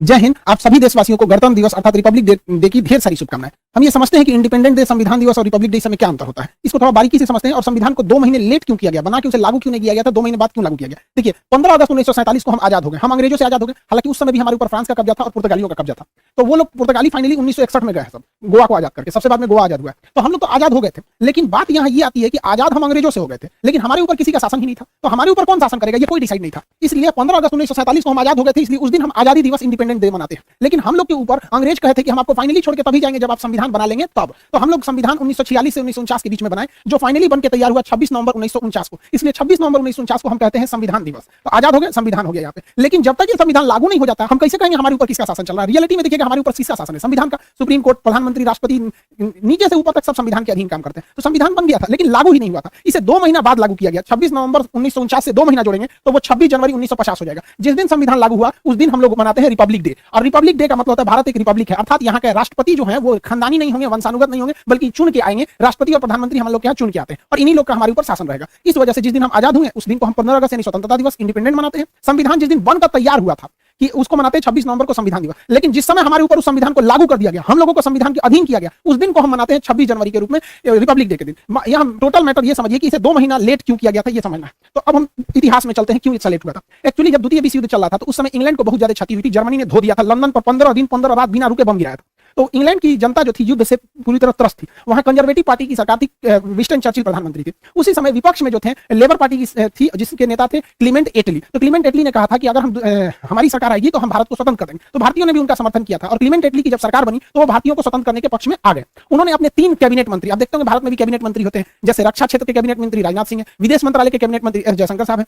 जय हिंद। आप सभी देशवासियों को गणतंत्र दिवस अर्थात रिपब्लिक डे की ढेर सारी शुभकामनाएं। हम ये समझते हैं कि इंडिपेंडेंट डे, संविधान दिवस और रिपब्लिक डे में क्या अंतर होता है, इसको थोड़ा बारीकी से समझते हैं। और संविधान को 2 महीने लेट क्यों किया गया, बना के उसे लागू क्यों नहीं किया गया था, 2 महीने बाद क्यों लागू किया गया। देखिए 15 अगस्त 1947 को हम आजाद हो गए, हम अंग्रेजों से आजाद हो गए। हालांकि उस समय भी हमारे ऊपर फ्रांस का कब्जा था और पुर्तगालियों का कब्जा था। तो वो लोग पुर्तगाली फाइनली 1961 में गए सब गोवा को आजाद करके, सबसे बाद में गोवा आजाद हुआ। तो हम लोग तो आजाद हो गए थे, लेकिन बात यहाँ ये आती है कि आजाद हम अंग्रेजों से हो गए थे, लेकिन हमारे ऊपर किसी का शासन ही नहीं था। तो हमारे ऊपर कौन शासन करेगा, ये कोई डिसाइड नहीं था। इसलिए 15 अगस्त 1947 को हम आजाद हो गए थे, इसलिए उस दिन हम आजादी दिवस, इंडिपेंडेंट डे मनाते हैं। लेकिन हम लोग के ऊपर अंग्रेज कहे थे कि हम आपको फाइनली छोड़ के तभी जाएंगे जब आप संविधान बना लेंगे तब। तो हम लोग संविधान 1946 से 1949 के बीच में बनाए, जो फाइनली बनके तैयार हुआ 26 नवंबर 1949 को। इसलिए 26 नवंबर 1949 को हम कहते हैं संविधान दिवस। तो आजाद हो गए, संविधान हो गया यहाँ पे। लेकिन जब तक ये संविधान लागू नहीं हो जाता, हम कैसे कहेंगे हमारे ऊपर किसका शासन चल रहा है। रियलिटी में देखिएगा हमारे ऊपर किसका शासन है, संविधान का। सुप्रीम कोर्ट, प्रधानमंत्री, राष्ट्रपति, नीचे से ऊपर तक सब संविधान के अधीन काम करते हैं। तो संविधान बन गया था लेकिन लागू ही नहीं हुआ था। इसे 2 महीना बाद लागू किया गया। 26 नवंबर 1949 से 2 महीना जोड़ेंगे तो वो 26 जनवरी 1950 हो जाएगा। जिस दिन संविधान लागू हुआ उस दिन हम लोग मनाते हैं रिपब्लिक डे। और रिपब्लिक डे का मतलब होता है भारत एक रिपब्लिक है, अर्थात यहाँ के राष्ट्रपति जो है वो खानदानी नहीं होंगे, वंशानुगत नहीं होंगे, बल्कि चुन के आएंगे। राष्ट्रपति और प्रधानमंत्री हम लोग के यहाँ चुन के आते हैं और इन्हीं लोग का हमारे ऊपर शासन रहेगा। इस वजह से जिस दिन हम आजाद हुए उस दिन को हम 15 अगस्त यानी स्वतंत्रता दिवस, इंडिपेंडेंट मनाते हैं। संविधान जिस दिन बनकर तैयार हुआ था कि उसको मनाते हैं 26 नवंबर को संविधान दिवस। लेकिन जिस समय हमारे ऊपर उस संविधान को लागू कर दिया गया, हम लोगों को संविधान के अधीन किया गया, उस दिन को हम मनाते हैं 26 जनवरी के रूप में, रिपब्लिक डे के दिन। यहाँ टोटल मैटर ये समझिए कि इसे 2 महीना लेट क्यों किया गया था, ये समझना है। तो अब हम इतिहास में चलते हैं क्यों इससे लेट हुआ था। एक्चुअली जब द्वितीय विश्व युद्ध चल रहा था तो उस समय इंग्लैंड को बहुत ज्यादा क्षति हुई थी। जर्मनी ने धो दिया था, लंदन पर 15 दिन 15 रात बिना रुके बम गिराया था। तो इंग्लैंड की जनता जो थी युद्ध से पूरी तरह त्रस्त थी। वहां कंजर्वेटिव पार्टी की सरकार थी, विंस्टन चर्चिल प्रधानमंत्री थे। उसी समय विपक्ष में जो थे लेबर पार्टी की थी, जिसके नेता थे क्लीमेंट एटली। तो क्लीमेंट एटली ने कहा था कि अगर हमारी सरकार आएगी तो हम भारत को स्वतंत्र कर देंगे। तो भारतीयों ने भी उनका समर्थन किया था और क्लीमेंट एटली की जब सरकार बनी तो वो भारतीयों को स्वतंत्र करने के पक्ष में आ गए। उन्होंने अपने 3 कैबिनेट मंत्री, आप देखते होंगे भारत में भी कैबिनेट मंत्री होते हैं, जैसे रक्षा क्षेत्र के कैबिनेट मंत्री राजनाथ सिंह है, विदेश मंत्रालय के कैबिनेट मंत्री एस जयशंकर साहब है।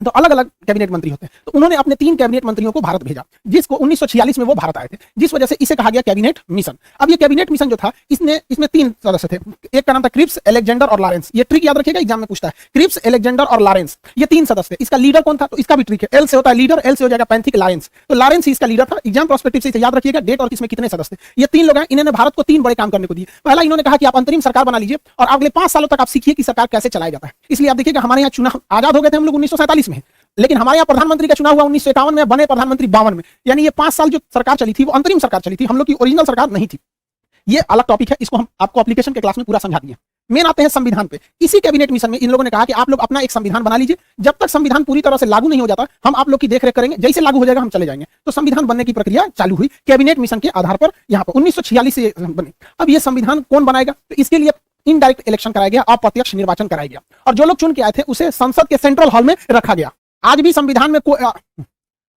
तो अलग अलग कैबिनेट मंत्री होते हैं। तो उन्होंने अपने 3 कैबिनेट मंत्रियों को भारत भेजा, जिसको 1946 में वो भारत आए थे, जिस वजह से इसे कहा गया कैबिनेट मिशन। अब ये कैबिनेट मिशन जो था इसमें 3 सदस्य थे। एक का नाम था क्रिप्स, अलेक्जेंडर और लॉरेंस। ये ट्रिक याद रखिएगा, एग्जाम में पूछता है। क्रिप्स, अलेक्जेंडर और लॉरेंस, ये 3 सदस्य थे। इसका लीडर कौन था, तो इसका भी ट्रिक है। एल से होता है लीडर, एल से हो जाएगा पैंथिक, लॉरेंस। तो लॉरेंस ही इसका लीडर था। एग्जाम प्रोस्पेक्टिव से इसे याद रखिएगा, डेट और किसमें कितने सदस्य थे। ये 3 लोग हैं। इन्होंने भारत को 3 बड़े काम करने को दिए। पहला इन्होंने कहा कि आप अंतरिम सरकार बना लीजिए और अगले 5 सालों तक आप सीखिए कि सरकार कैसे चलाया जाता है। इसलिए आप देखिएगा हमारे यहाँ चुनाव, आजाद हो गए थे हम लोग 1947 में, लेकिन हमारे यहाँ प्रधानमंत्री का चुनाव हुआ 1951 में, बने प्रधानमंत्री 52 में। यानी ये 5 साल जो सरकार चली थी वो अंतरिम सरकार चली थी, हम लोग की ओरिजिनल सरकार नहीं थी। ये अलग टॉपिक है, इसको हम आपको एप्लीकेशन के क्लास में पूरा समझा दिए। मेन आते हैं संविधान पे। इसी कैबिनेट मिशन में इन लोगों ने कहा कि आप लोग अपना एक संविधान बना लीजिए, जब तक संविधान पूरी तरह से लागू नहीं हो जाता हम आप लोग की देखरेख करेंगे, जैसे लागू हो जाएगा हम चले जाएंगे। तो संविधान बनने की प्रक्रिया चालू हुई कैबिनेट मिशन के आधार पर। यहाँ पर 1946 से बने। अब ये संविधान कौन बनाएगा, तो इसके लिए इनडायरेक्ट इलेक्शन कराया गया, अप्रत्यक्ष निर्वाचन कराया गया और जो लोग चुन के आए थे उसे संसद के सेंट्रल हॉल में रखा गया। आज भी संविधान में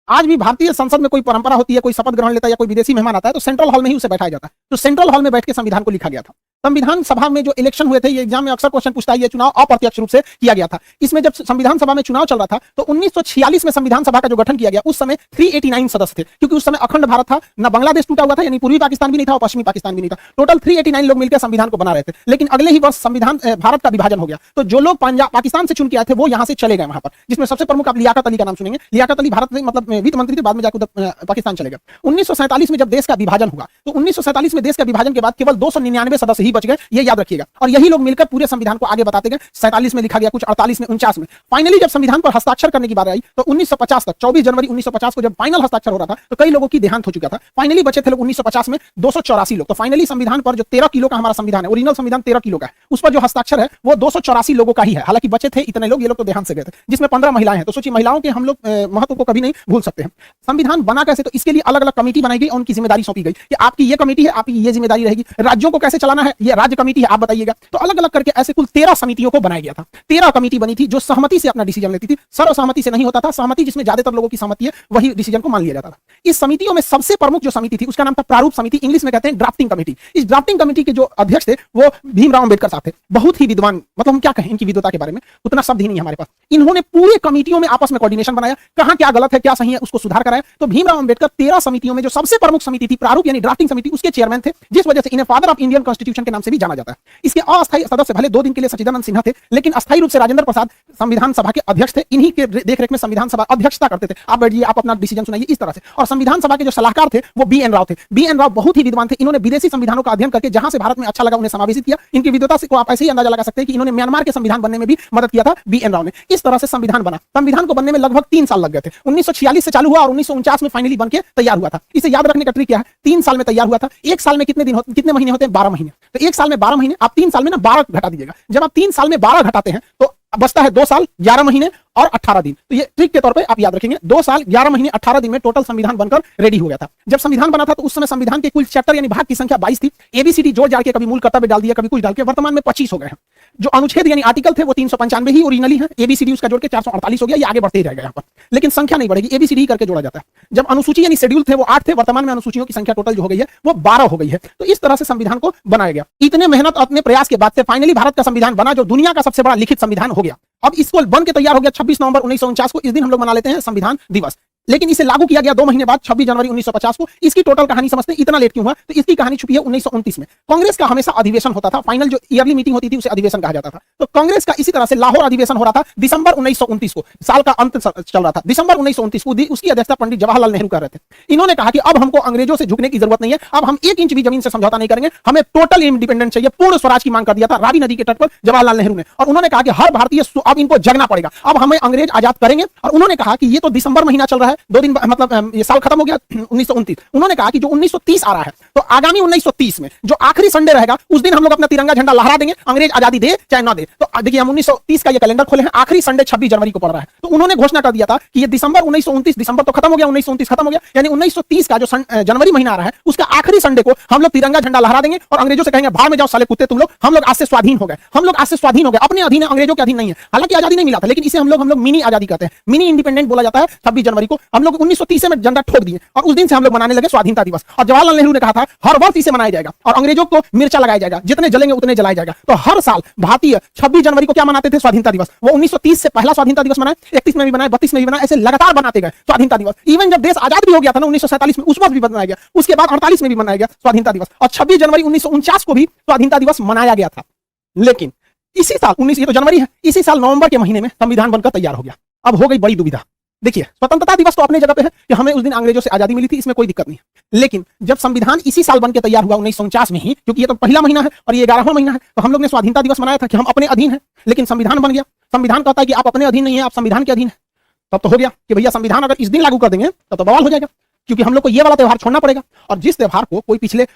आज भी भारतीय संसद में कोई परंपरा होती है, कोई शपथ ग्रहण लेता है या कोई विदेशी मेहमान आता है तो सेंट्रल हॉल में ही उसे बैठाया जाता है। तो सेंट्रल हॉल में बैठ के संविधान को लिखा गया था। संविधान सभा में जो इलेक्शन हुए थे, ये एग्जाम में अक्सर क्वेश्चन पूछता है, ये चुनाव अप्रत्यक्ष रूप से किया गया था। इसमें जब संविधान सभा में चुनाव चल रहा था तो 1946 में संविधान सभा का जो गठन किया गया उस समय 389 सदस्य थे, क्योंकि उस समय अखंड भारत था, ना बांग्लादेश टूटा हुआ था, यानी पूर्वी पाकिस्तान भी नहीं था और पश्चिमी पाकिस्तान भी नहीं था। टोटल 389 लोग मिलकर संविधान को बना रहे थे। लेकिन अगले ही वर्ष संविधान भारत का विभाजन हो गया। तो जो लोग पंजाब पाकिस्तान से चुन के आए थे वो यहाँ से चले गए वहां पर, जिसमें सबसे प्रमुख आप लियाकत अली का नाम सुनेंगे। लियाकत अली भारत में मतलब वित्त मंत्री थे, बाद में जाकर पाकिस्तान चले गए। 1947 में जब देश का विभाजन हुआ तो 1947 में देश का विभाजन के बाद केवल 299 सदस्य ही बच गए, ये याद रखिएगा। और यही लोग मिलकर पूरे संविधान को आगे बताते गए। 47 में लिखा गया, कुछ 48 में, 49 में। फाइनली जब संविधान पर हस्ताक्षर करने की बात आई तो 1950 तक, 24 जनवरी 1950 को जब फाइनल हस्ताक्षर हो रहा था तो कई लोगों की देहांत हो चुका था। फाइनली बचे थे लोग 1950 में 284 लोग। तो फाइनली संविधान पर जो 13 किलो का हमारा संविधान है, ओरिजिनल संविधान 13 किलो का है, उस पर जो हस्ताक्षर है वो 284 लोगों का ही है। हालांकि बचे थे इतने लोग, ये लोग तो देहांत से गए थे, जिसमें 15 महिलाएं हैं। तो सोचिए महिलाओं के हम लोग महत्व को कभी नहीं भूल सकते हैं। संविधान बना कैसे, तो इसके लिए अलग अलग कमेटी बनाई गई और उनकी जिम्मेदारी सौंपी गई कि आपकी ये कमेटी है, आपकी ये जिम्मेदारी रहेगी। राज्यों को कैसे चलाना है, ये राज्य कमेटी है, आप बताइएगा। तो अलग अलग करके ऐसे कुल 13 समितियों को बनाया गया था। 13 कमेटी बनी थी जो सहमति से अपना डिसीजन लेती थी। सर्वसहमति से नहीं होता था, सहमति जिसमें ज्यादातर लोगों की सहमति है वही डिसीजन को मान लिया जाता था। इस समितियों में सबसे प्रमुख जो समिति थी उसका नाम था प्रारूप समिति, इंग्लिश में कहते हैं ड्राफ्टिंग कमेटी। इस ड्राफ्टिंग कमेटी के जो अध्यक्ष थे वो भीमराव अंबेडकर साहब थे। बहुत ही विद्वान, मतलब हम क्या कहें इनकी विद्वता के बारे में, उतना शब्द ही नहीं है हमारे पास। इन्होंने पूरे कमेटियों में आपस में कोऑर्डिनेशन बनाया, कहां क्या गलत है क्या सही है उसको सुधार कराया। तो भीमराव अंबेडकर 13 समितियों में जो सबसे प्रमुख समिति थी प्रारूप यानी ड्राफ्टिंग समिति, उसके चेयरमैन थे, जिस वजह से इन्हें फादर ऑफ इंडियन कॉन्स्टिट्यूशन के नाम से भी जाना जाता है। इसके अस्थायी सदस्य भले 2 दिन के लिए सच्चिदानंद सिन्हा थे, लेकिन अस्थायी रूप से राजेंद्र प्रसाद संविधान सभा के अध्यक्ष थे। इन्हीं के देखरेख में संविधान सभा अध्यक्षता करते थे। आप बैठिए, आप अपना डिसीजन सुनाइए, इस तरह से। और संविधान सभा के जो सलाहकार थे वो बी एन राव थे। बी एन राव बहुत ही विद्वान थे। इन्होंने विदेशी संविधानों का अध्ययन करके जहां से भारत में अच्छा लगा उन्हें समावेशित किया। इनकी विद्वता से को आप ऐसे ही अंदाजा लगा सकते हैं कि इन्होंने म्यांमार के संविधान बनने में भी मदद किया था बी एन राव ने। इस तरह से संविधान बना। संविधान को बनने में लगभग 3 साल लग गए थे। 1946 से चालू हुआ और 1949 में फाइनली बनके तैयार हुआ था। इसे याद रखने का ट्रिक क्या है, 3 साल में तैयार हुआ था। 1 साल में कितने महीने होते हैं? 12 महीने। तो 1 साल में 12 महीने, आप 3 साल में ना 12 घटा दीजिएगा। जब आप 3 साल में 12 घटाते हैं तो बचता है 2 साल 11 महीने और 18 दिन। तो ये ट्रिक के तौर पे आप याद रखेंगे, 2 साल 11 महीने 18 दिन में टोटल संविधान बनकर रेडी हो गया था। जब संविधान बना था तो उस समय संविधान के कुल चैप्टर यानी भाग की संख्या 22 थी। एबीसीडी जोड़ जाड़ के कभी मूल कर्तव्य डाल दिया, कभी कुछ डाल के वर्तमान में 25 हो गए हैं। जो अनुच्छेद यानी आर्टिकल थे वो 395 ही ओरिजिनली है। एबीसीडी उसका जोड़ के 448 हो गया। ये आगे बढ़ते ही रहेगा यहाँ पर, लेकिन संख्या नहीं बढ़ेगी, एबीसीडी करके जोड़ा जाता है। जब अनुसूची यानी शेड्यूल थे वो 8 थे, वर्तमान में अनुसूचियों की संख्या टोटल जो हो गई है वो 12 हो गई है। तो इस तरह से संविधान को बनाया गया। इतने मेहनत अपने प्रयास के बाद से फाइनली भारत का संविधान बना, जो दुनिया का सबसे बड़ा लिखित संविधान हो गया। अब इसको बन के तैयार हो गया 26 नवंबर 1949 को। इस दिन हम लोग मना लेते हैं संविधान दिवस। लेकिन इसे लागू किया गया 2 महीने बाद 26 जनवरी 1950 को। इसकी टोटल कहानी समझते हैं, इतना लेट क्यों हुआ? तो इसकी कहानी छुपी है 1929 में। कांग्रेस का हमेशा अधिवेशन होता था। फाइनल जो ईयरली मीटिंग होती थी उसे अधिवेशन कहा जाता था। तो कांग्रेस का इसी तरह से लाहौर अधिवेशन हो रहा था दिसंबर 1929 को। साल का अंत चल रहा था, दिसंबर 1929 को। उसकी अध्यक्षता पंडित जवाहरलाल नेहरू कर रहे थे। इन्होंने कहा कि अब हमको अंग्रेजों से झुकने की जरूरत नहीं है, अब हम 1 इंच भी जमीन से समझौता नहीं करेंगे, हमें टोटल इंडिपेंडेंस चाहिए, पूर्ण स्वराज की मांग कर दिया था रावी नदी के तट पर जवाहरलाल नेहरू ने। और उन्होंने कहा कि हर भारतीय अब इनको जगना पड़ेगा, अब हमें अंग्रेज आजाद करेंगे। और उन्होंने कहा कि ये तो दिसंबर महीना चल रहा है, 2 दिन मतलब ये साल खत्म हो गया 1929। उन्होंने कहा कि जो 1930 आ रहा है, तो आगामी 1930 में जो आखिरी संडे रहेगा उस दिन हम लोग अपना तिरंगा झंडा लहरा देंगे, अंग्रेज आजादी दे चाहे ना दे। तो देखिए हम 1930 का ये कैलेंडर खोले हैं, आखिरी संडे 26 जनवरी को पड़ रहा है। तो उन्होंने घोषणा कर दिया था कि ये दिसंबर 1929, दिसंबर तो खत्म हो गया, 1929 खत्म हो गया, यानी 1930 का जो जनवरी महीना आ रहा है उसका आखिरी संडे को हम लोग तिरंगा झंडा लहरा देंगे और अंग्रेजों से कहेंगे भाड़ में जाओ साले कुत्ते तुम लोग, हम लोग आज से स्वाधीन हो गए, हम लोग आज से स्वाधीन हो गए, अपने अधीन है, अंग्रेजों के अधीन नहीं है। हालांकि आजादी नहीं मिला था, लेकिन इसे हम लोग मिनी आजादी कहते हैं, मिनी इंडिपेंडेंट बोला जाता है। 26 जनवरी को हम लोग 1930 में झंडा ठोक दिए और उस दिन से हम लोग मनाने लगे स्वाधीनता दिवस। और जवाहरलाल नेहरू ने कहा था हर वर्ष इसे मनाया जाएगा और अंग्रेजों को मिर्चा लगाया जाएगा, जितने जलेंगे उतने जलाया जाएगा। तो हर साल भारतीय 26 जनवरी को क्या मनाते थे? स्वाधीनता दिवस। वो 1930 से पहला स्वाधीनता दिवस मनाए, 31 में भी बनाए, 32 में भी बनाए, ऐसे लगातार बनाते गए स्वाधीनता दिवस। इवन जब देश आजाद भी हो गया था ना 1947 में, उस वक्त भी बनाया गया, उसके बाद 48 में भी मनाया गया स्वाधीनता दिवस, और 26 जनवरी 1949 को भी स्वाधीनता दिवस मनाया गया था। लेकिन इसी साल 19 ये तो जनवरी है, इसी साल नवंबर के महीने में संविधान बनकर तैयार हो गया। अब हो गई बड़ी दुविधा। देखिए स्वतंत्रता दिवस तो अपने जगह पे है कि हमें उस दिन अंग्रेजों से आजादी मिली थी, इसमें कोई दिक्कत नहीं है। लेकिन जब संविधान इसी साल बनकर तैयार हुआ 1949 में ही, क्योंकि ये तो पहला महीना है और ये 11वां महीना है, तो हम लोग ने स्वाधीनता दिवस मनाया था कि हम अपने अधीन है। लेकिन संविधान बन गया, संविधान कहता है कि आप अपने अधीन नहीं है, आप संविधान के अधीन है। तब तो हो गया कि भैया संविधान अगर इस दिन लागू कर देंगे तब तो बवाल हो जाएगा, क्योंकि हम लोग को ये वाला त्यौहार छोड़ना पड़ेगा। और जिस त्यौहार को कोई पिछले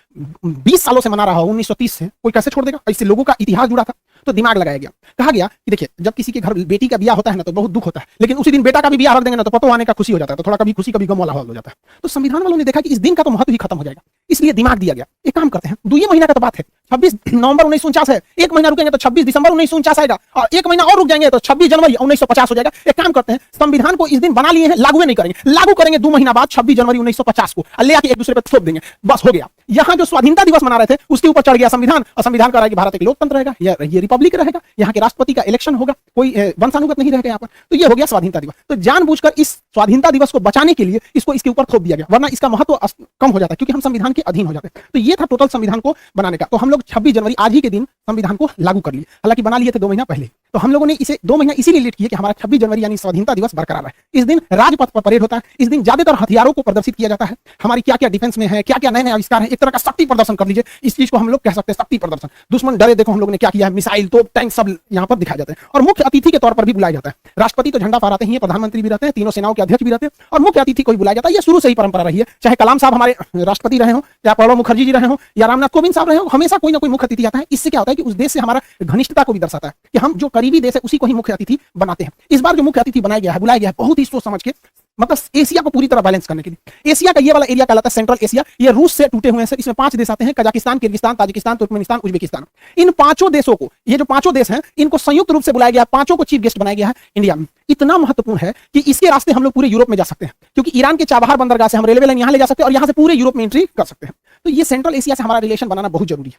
20 सालों से मना रहा हो 1930 से, कोई कैसे छोड़ देगा? इससे लोगों का इतिहास जुड़ा था, तो दिमाग लगाया गया। कहा गया कि देखिए जब किसी के घर बेटी का ब्याह होता है ना तो बहुत दुख होता है, लेकिन उसी दिन बेटा का भी ब्याह रख देंगे ना तो पतो आने का खुशी हो जाता है, तो थोड़ा कभी खुशी कभी गम वाला हो जाता है। तो संविधान वालों ने देखा कि इस दिन का तो महत्व ही खत्म हो जाएगा, इसलिए दिमाग दिया गया एक काम करते हैं, 2 महीना का तो बात है, 26 नवंबर 1949 है, 1 महीना रुकेंगे तो 26 दिसंबर 1949 आएगा, और 1 महीना और रुक जाएंगे तो 26 जनवरी 1950 हो जाएगा। एक काम करते हैं, संविधान को इस दिन बना लिए हैं, लागू नहीं करेंगे, लागू करेंगे 2 महीना बाद 26 जनवरी 1950 को, ले आके एक दूसरे पर थोप देंगे, बस हो गया। यहाँ जो स्वाधीनता दिवस मना रहे थे उसके ऊपर चढ़ गया संविधान, और संविधान कह रहा है कि भारत एक लोकतंत्र रहेगा, ये रिपब्लिक रहेगा, यहाँ के राष्ट्रपति का इलेक्शन होगा, कोई वंशानुगत नहीं रहेगा यहाँ पर। तो ये हो गया स्वाधीनता दिवस। तो जानबूझकर इस स्वाधीनता दिवस को बचाने के लिए इसको इसके ऊपर थोप दिया गया, वरना इसका महत्व कम हो जाता है, क्योंकि हम संविधान के अधीन हो जाते हैं। तो ये था टोटल संविधान को बनाने का। तो हम लोग 26 जनवरी आज ही के दिन संविधान को लागू कर लिए, हालांकि बना लिए थे 2 महीना पहले। तो हम लोगों ने इसे 2 महीना इसीलिए लेट किया कि हमारा 26 जनवरी यानी स्वाधीनता दिवस बरकरार है। इस दिन राजपथ पर परेड होता है, इस दिन ज्यादातर हथियारों को प्रदर्शित किया जाता है, हमारी क्या क्या डिफेंस में है, क्या क्या नए नए आविष्कार है, एक तरह का शक्ति प्रदर्शन कर लीजिए, इस चीज को हम लोग कह सकते हैं शक्ति प्रदर्शन। दुश्मन डरे देखो हम लोग ने क्या किया है, मिसाइल तो टैंक सब यहाँ पर दिखाए जाते हैं। और मुख्य अतिथि के तौर पर भी बुलाया जाता है, राष्ट्रपति तो झंडा फहराते ही है, प्रधानमंत्री भी रहते हैं, तीनों सेनाओं के अध्यक्ष भी रहते हैं, और मुख्य अतिथि को भी बुलाया जाता है। ये शुरू से ही परंपरा रही है, चाहे कलाम साहब हमारे राष्ट्रपति रहे हो, या प्रणब मुखर्जी जी रहे हो, या रामनाथ कोविंद साहब रहे हो, हमेशा कोई ना कोई मुख्य अतिथि आता है। इससे क्या होता है कि उस देश से हमारा घनिष्ठता को भी दर्शाता है कि हम जो करीबी देश है उसी को ही मुख्य अतिथि बनाते हैं। इस बार जो मुख्य अतिथि बनाया गया है, बुलाया गया है, बहुत ही सोच समझ के, मतलब एशिया को पूरी तरह बैलेंस करने के लिए। एशिया का ये वाला एरिया कहलाता है सेंट्रल एशिया, ये रूस से टूटे हुए हैं। इसमें 5 देश आते हैं, Kazakhstan, Kyrgyzstan, Tajikistan, Turkmenistan, Uzbekistan. इन 5 देशों को, ये जो 5 देश हैं, इनको संयुक्त रूप से बुलाया गया, 5 को चीफ गेस्ट बनाया गया है इंडिया में। इतना महत्वपूर्ण है कि इसके रास्ते हम लोग पूरे यूरोप में जा सकते हैं, क्योंकि ईरान के चाबहार बंदरगाह से हम रेलवे लाइन यहाँ ले जा सकते हैं और यहाँ से पूरे यूरोप में एंट्री कर सकते हैं। तो ये सेंट्रल एशिया से हमारा रिलेशन बनाना बहुत जरूरी है।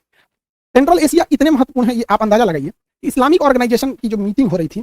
सेंट्रल एशिया इतने महत्वपूर्ण है, ये आप अंदाजा लगाइए। इस्लामिक ऑर्गेनाइजेशन की जो मीटिंग हो रही थी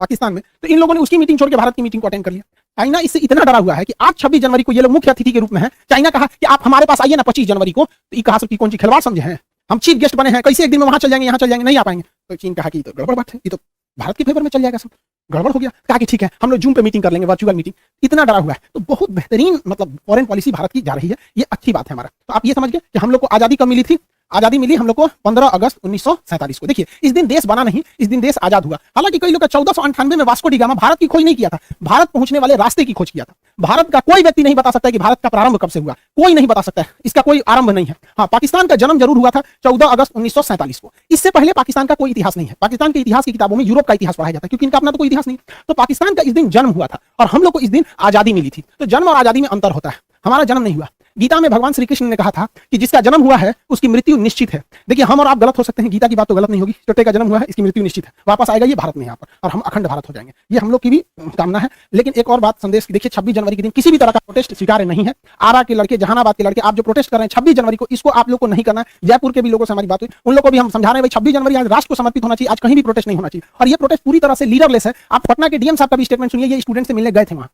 पाकिस्तान में, तो इन लोगों ने उसकी मीटिंग छोड़ के भारत की मीटिंग को अटेंड कर लिया। चाइना इससे इतना डरा हुआ है कि आज 26 जनवरी को ये लोग मुख्य अतिथि के रूप में हैं। चाइना कहा कि आप हमारे पास आइए ना 25 जनवरी को, तो ये कहा सकती कौन सी खिलवाड़ समझे हैं। हम चीफ गेस्ट बने हैं, कैसे एक दिन में वहां चल जाएंगे, यहाँ चल जाएंगे, नहीं आ पाएंगे। तो चीन कहा कि तो गड़बड़ बात है, ये तो भारत के फेवर में चल जाएगा सब, गड़बड़ हो गया। कहा कि ठीक है हम लोग जूम पे मीटिंग कर लेंगे, वर्चुअल मीटिंग। इतना डरा हुआ है। तो बहुत बेहतरीन मतलब फॉरेन पॉलिसी भारत की जा रही है, ये अच्छी बात है हमारा। तो आप ये समझ गए कि हम लोग को आजादी कब मिली थी? आजादी मिली हम लोग को 15 अगस्त 1947 को। देखिए इस दिन देश बना नहीं, इस दिन देश आजाद हुआ। हालांकि कई लोग 1498 में वास्को डी गामा भारत की खोज नहीं किया था, भारत पहुंचने वाले रास्ते की खोज किया था। भारत का कोई व्यक्ति नहीं बता सकता कि भारत का प्रारंभ कब से हुआ, कोई नहीं बता सकता है, इसका कोई आरंभ नहीं है। हाँ, पाकिस्तान का जन्म जरूर हुआ था 14 अगस्त 1947 को। इससे पहले पाकिस्तान का कोई इतिहास नहीं है। पाकिस्तान के इतिहास की किताबों में यूरोप का इतिहास पढ़ाया जाता है, क्योंकि इनका अपना तो कोई इतिहास नहीं। तो पाकिस्तान का इस दिन जन्म हुआ था और हम लोग को इस दिन आजादी मिली थी। तो जन्म और आजादी में अंतर होता है, हमारा जन्म नहीं हुआ। गीता में भगवान श्री कृष्ण ने कहा था कि जिसका जन्म हुआ है उसकी मृत्यु निश्चित है। देखिए हम और आप गलत हो सकते हैं, गीता की बात तो गलत नहीं होगी। छोटे का जन्म हुआ है, इसकी मृत्यु निश्चित है, वापस आएगा ये भारत में यहाँ पर, और हम अखंड भारत हो जाएंगे। ये हम लोग की भी कामना है। लेकिन एक और बात संदेश की, देखिए 26 जनवरी के दिन किसी भी तरह का प्रोटेस्ट स्वीकार्य नहीं है। आरा के लड़के, जहानाबाद के लड़के, आप जो प्रोटेस्ट कर रहे हैं 26 जनवरी को, इसको आप लोग को नहीं करना है। जयपुर के भी लोगों से हमारी बात हुई, उन लोगों को भी हम समझा रहे हैं भाई 26 जनवरी आज राष्ट्र को समर्पित होना चाहिए, आज कहीं भी प्रोटेस्ट नहीं होना चाहिए। और ये प्रोटेस्ट पूरी तरह से लीडरलेस है। आप पटना के डीएम साहब का भी स्टेटमेंट सुनिए, ये स्टूडेंट से मिलने गए थे वहां।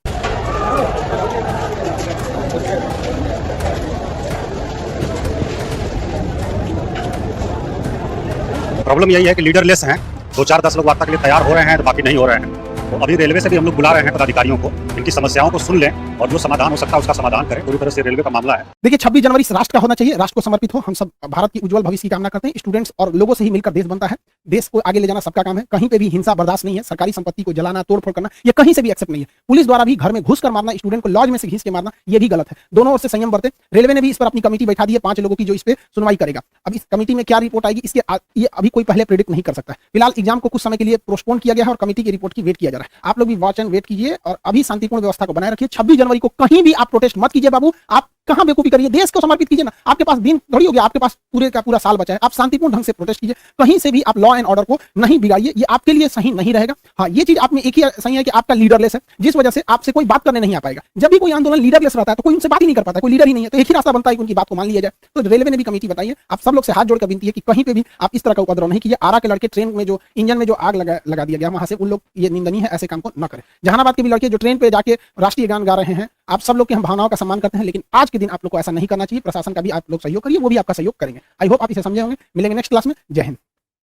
प्रॉब्लम यही है कि लीडरलेस हैं, 2-4-10 लोग वार्ता के लिए तैयार हो रहे हैं, तो बाकी नहीं हो रहे हैं। तो अभी रेलवे से भी हम लोग बुला रहे हैं पदाधिकारियों को, इनकी समस्याओं को सुन लें और जो समाधान हो सकता है उसका समाधान करें। पूरी तरह से रेलवे का मामला है। देखिए 26 जनवरी राष्ट्र का होना चाहिए, राष्ट्र को समर्पित हो। हम सब भारत की उज्जवल भविष्य की कामना करते हैं। स्टूडेंट्स और लोगों से ही मिलकर देश बनता है, देश को आगे ले जाना सबका काम है। कहीं पे भी हिंसा बर्दाश्त नहीं है, सरकारी संपत्ति को जलाना, तोड़फोड़ करना, ये कहीं से भी एक्सेप्ट नहीं है। पुलिस द्वारा भी घर में घुस कर मारना, स्टूडेंट को लॉज में से घिस के मारना, ये भी गलत है। दोनों ओर से संयम बरते। रेलवे ने भी इस पर अपनी कमेटी बैठा दी है 5 लोगों की, जो इस पे सुनवाई करेगा। अब इस कमेटी में क्या रिपोर्ट आएगी, इसके ये अभी कोई पहले प्रेडिक्ट नहीं कर सकता है। फिलहाल एग्जाम को कुछ समय के लिए पोस्टपोन किया गया है और कमेटी की रिपोर्ट की वेट किया जा रहा है। आप लोग भी वॉच एंड वेट कीजिए और अभी शांतिपूर्ण व्यवस्था को बनाए रखिए। 26 जनवरी को कहीं भी आप प्रोटेस्ट मत कीजिए बाबू, आप कहां बेवकूफी करिए, देश को समर्पित कीजिए ना। आपके पास दिन घड़ी हो गया, आपके पास पूरे का पूरा साल बचा है, आप शांतिपूर्ण ढंग से प्रोटेस्ट कीजिए। कहीं से भी आप लॉ एंड ऑर्डर को नहीं बिगाड़िए, ये आपके लिए सही नहीं रहेगा। हाँ, ये चीज आप में एक ही सही है कि आपका लीडरलेस है, जिस वजह से आपसे कोई बात करने नहीं आ पाएगा। जब भी कोई आंदोलन लीडरलेस रहता है तो कोई उनसे बात ही नहीं कर पाता, कोई लीडर ही नहीं है। तो एक ही रास्ता बनता है कि उनकी बात को मान लिया जाए। तो रेलवे ने भी कमेटी बताई है। आप सब लोग से हाथ जोड़कर विनती है कि कहीं पे भी आप इस तरह का उपद्रव नहीं कीजिए। आरा के लड़के ट्रेन में जो इंजन में जो आग लगा दिया गया वहां से, उन लोग, ये निंदनीय है, ऐसे काम को न करें। जहानाबाद के भी लड़के जो ट्रेन पे जाके राष्ट्रीय गान गा रहे हैं, आप सब लोग की हम भावनाओं का सम्मान करते हैं, लेकिन आज के दिन आप लोग को ऐसा नहीं करना चाहिए। प्रशासन का भी आप लोग सहयोग करिए, वो भी आपका सहयोग करेंगे। आई होप आप इसे समझे होंगे। मिलेंगे नेक्स्ट क्लास में। जय हिंद।